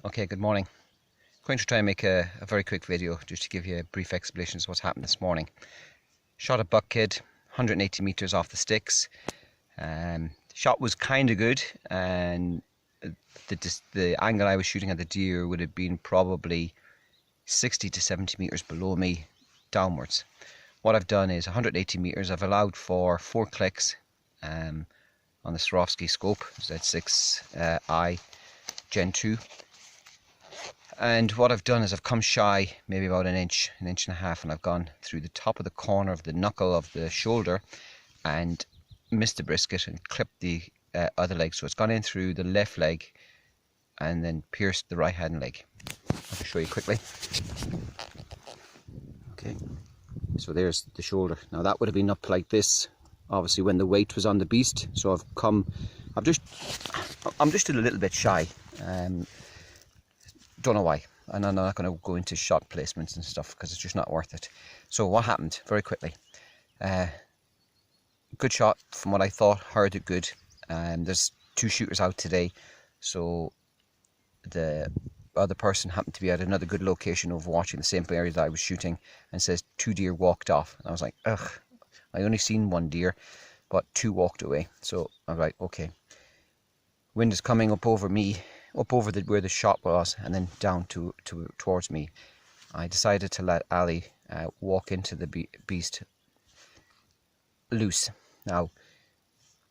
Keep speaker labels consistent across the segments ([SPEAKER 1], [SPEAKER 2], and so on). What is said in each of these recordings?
[SPEAKER 1] Okay, good morning. I'm going to try and make a very quick video just to give you a brief explanation of what's happened this morning. Shot a buck kid, 180 meters off the sticks. Shot was kind of good, and the angle I was shooting at the deer would have been probably 60 to 70 meters below me, downwards. What I've done is 180 meters. I've allowed for 4 clicks on the Swarovski scope Z6i Gen 2. And what I've done is I've come shy maybe about an inch and a half, and I've gone through the top of the corner of the knuckle of the shoulder and missed the brisket and clipped the other leg. So it's gone in through the left leg and then pierced the right hand leg. I'll show you quickly. Okay, so there's the shoulder. Now that would have been up like this, obviously, when the weight was on the beast. So I'm just a little bit shy. Don't know why, and I'm not going to go into shot placements and stuff because it's just not worth it. So what happened, very quickly, good shot from what I thought, heard it good. There's 2 shooters out today, so the other person happened to be at another good location overwatching the same area that I was shooting, and says 2 deer walked off. And I was like, ugh, I only seen 1 deer, but 2 walked away. So I was like, okay, wind is coming up over me, up over where the shot was, and then down towards me. I decided to let Ali walk into the beast loose. Now,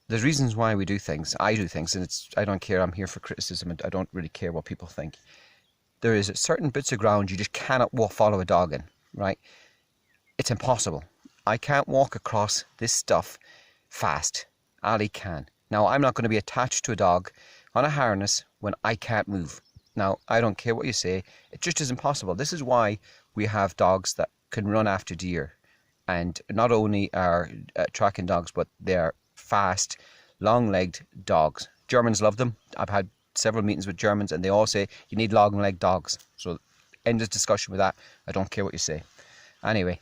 [SPEAKER 1] there's reasons why we do things. I do things, and I don't care. I'm here for criticism, and I don't really care what people think. There is certain bits of ground you just cannot follow a dog in, right? It's impossible. I can't walk across this stuff fast. Ali can. Now, I'm not going to be attached to a dog on a harness when I can't move. Now, I don't care what you say, it just is impossible. This is why we have dogs that can run after deer, and not only are tracking dogs, but they're fast, long-legged dogs. Germans love them. I've had several meetings with Germans, and they all say you need long-legged dogs. So end of discussion with that. I don't care what you say. Anyway,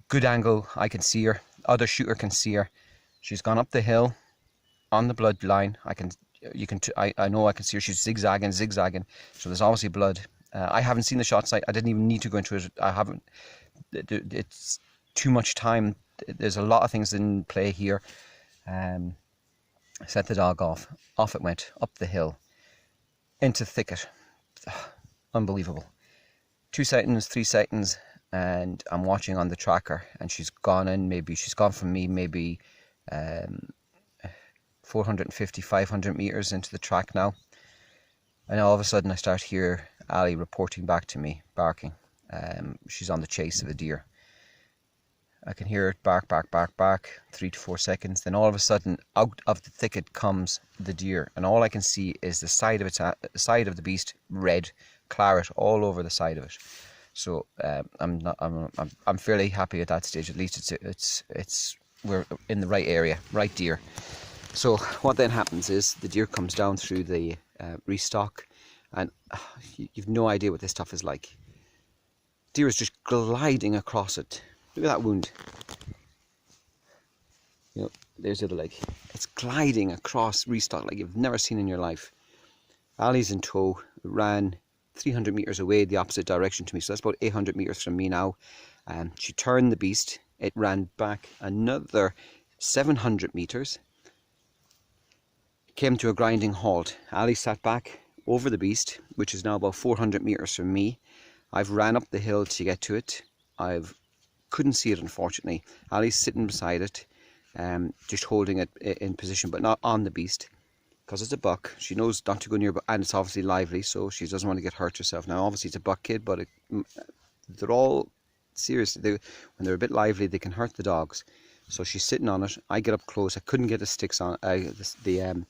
[SPEAKER 1] good angle. I can see her. Other shooter can see her. She's gone up the hill on the bloodline. I know I can see her. She's zigzagging. So there's obviously blood. I haven't seen the shot site. I didn't even need to go into it. I haven't. It's too much time. There's a lot of things in play here. I set the dog off. Off it went up the hill into the thicket. Unbelievable. 2 seconds, 3 seconds, and I'm watching on the tracker, and she's gone in. Maybe she's gone from me. Maybe 450, 500 meters into the track now, and all of a sudden I start hear Ali reporting back to me, barking. She's on the chase of a deer. I can hear it bark, 3 to 4 seconds. Then all of a sudden, out of the thicket comes the deer, and all I can see is the side of the beast, red, claret all over the side of it. So I'm fairly happy at that stage. At least we're in the right area, right deer. So what then happens is the deer comes down through the restock, and you've no idea what this stuff is like. Deer is just gliding across it. Look at that wound. You know, there's the other leg. It's gliding across restock like you've never seen in your life. Ali's in tow, ran 300 meters away the opposite direction to me, so that's about 800 meters from me now. She turned the beast. It ran back another 700 meters. Came to a grinding halt. Ali sat back over the beast, which is now about 400 meters from me. I've ran up the hill to get to it. Couldn't see it, unfortunately. Ali's sitting beside it, just holding it in position, but not on the beast, because it's a buck. She knows not to go near, and it's obviously lively, so she doesn't want to get hurt herself. Now, obviously, it's a buck kid, but they're all, seriously, when they're a bit lively, they can hurt the dogs. So she's sitting on it. I get up close. I couldn't get the sticks on the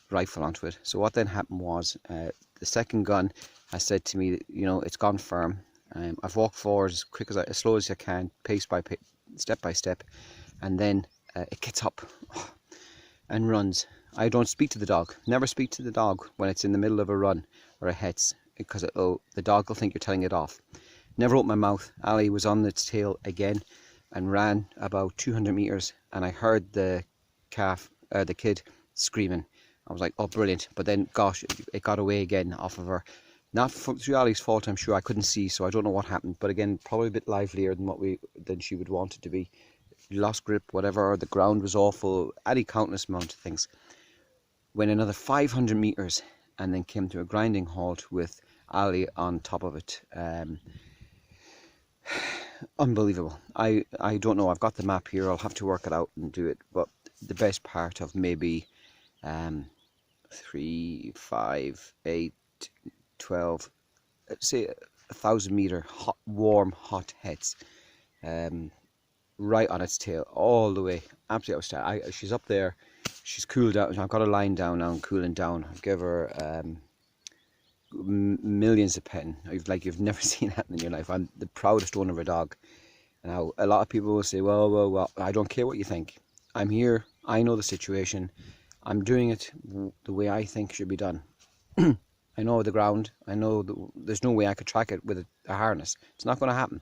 [SPEAKER 1] rifle onto it. So what then happened was the second gun has said to me, you know, it's gone firm. I've walked forward as slow as I can, pace by pace, step by step, and then it gets up and runs. I don't speak to the dog. Never speak to the dog when it's in the middle of a run or a hetz, because the dog will think you're telling it off. Never opened my mouth. Ali was on its tail again and ran about 200 meters, and I heard the kid screaming. I was like, oh, brilliant. But then, gosh, it got away again off of her. Not through Ali's fault, I'm sure. I couldn't see, so I don't know what happened. But again, probably a bit livelier than she would want it to be. Lost grip, whatever. The ground was awful. Any countless amount of things. Went another 500 meters, and then came to a grinding halt with Ali on top of it. Unbelievable. I don't know. I've got the map here. I'll have to work it out and do it. But the best part of maybe 3, 5, 8, 12, let's say 1,000 meter hot, warm, hot heads, right on its tail all the way. Absolutely outstanding. She's up there. She's cooled down. I've got her lying down now and cooling down. I'll give her millions of petting. You've never seen that in your life. I'm the proudest owner of a dog. Now, a lot of people will say, well, I don't care what you think. I'm here. I know the situation. I'm doing it the way I think should be done. I know the ground. I know there's no way I could track it with a harness. It's not going to happen.